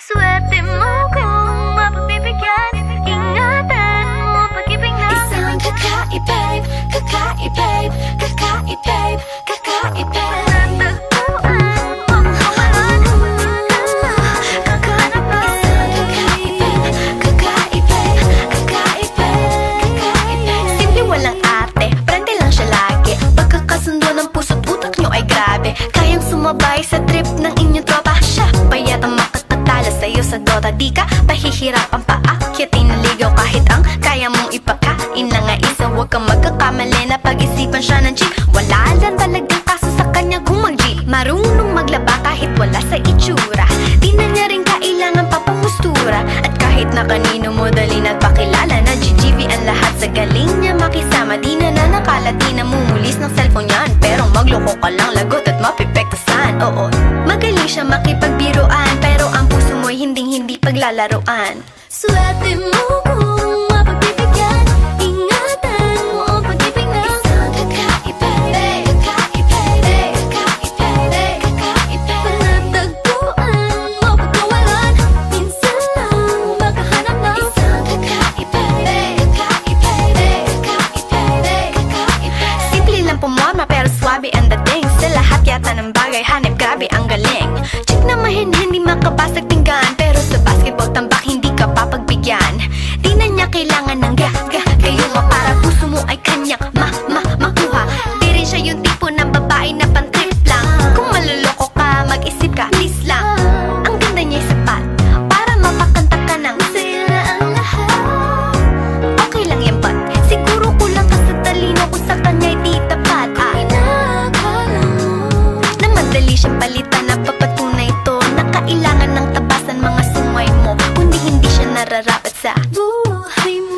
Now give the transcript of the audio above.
Swerte mo kung mapagbibigyan. Ingatan mo pag-ibig na Isang kakaibig, kakaibig, kakaibig, kakaibig. Natagpuan mo kawalan. Kakahanap pa Isang kakaibig, kakaibig, kakaibig, kakaibig. Simple walang ate, prende lang siya lagi. Pagkakasundo ng puso't utak nyo ay grabe. Kayang sumabay sa trip ng inyong tropa. Siya pa yata makatatala sa'yo sa Dota. Di ka pahihirapan pa akyatin ng ligaw. Kahit ang kaya mong ipakain na nga isa. Huwag kang magkakamali na pag-isipan siya ng chick. Wala lang talagang kaso sa kanya kung mag-G. Marunong maglaba kahit wala sa itsura. Di na niya rin kailangan papamustura. At kahit na kanino mo dali nagpakilala na GGV ang lahat sa galing niya makisama. Di na nakalati na mumulis ng cellphone yan. Pero magloko ka lang, lagot at mapipektasan. Oo, magaling siya makipagbiruan. Pero ang puso mo'y hinding-hindi paglalaruan. Swerte mo kung mapagbibigyan. Ingatan mo ang pag-ibig na Isang kakaibig, kakaibig, kakaibig, kakaibig. Natagpuan mo pagkawalan. Minsan lang makahanap ng Isang kakaibig, kakaibig, kakaibig, kakaibig. Simple lang pumorma pero swabe ang dating. Sa lahat yata ng bagay hanip grabe ang galing. Chick na mahin hindi makabasag tinggan. Pero sa basketball tambak hindi ka papagbigyan. Di na niya kailangan ng kayo mo para puso mo ay kanyang makuha. Di rin siya yung tipo ng babae na pantrip lang. Kung maluloko ka mag-isip ka please lang. Ang ganda niya'y sapat para mapakanta ka ng sila ang lahat. okay lang yan but siguro kulang ka sa talino kung sa kanya'y di tapat. Inakala mo Na madali siyang palitan na papatunay ito na kailangan ng tabasan mga sungay mo. Kundi hindi siya nararapat sa buhay mo.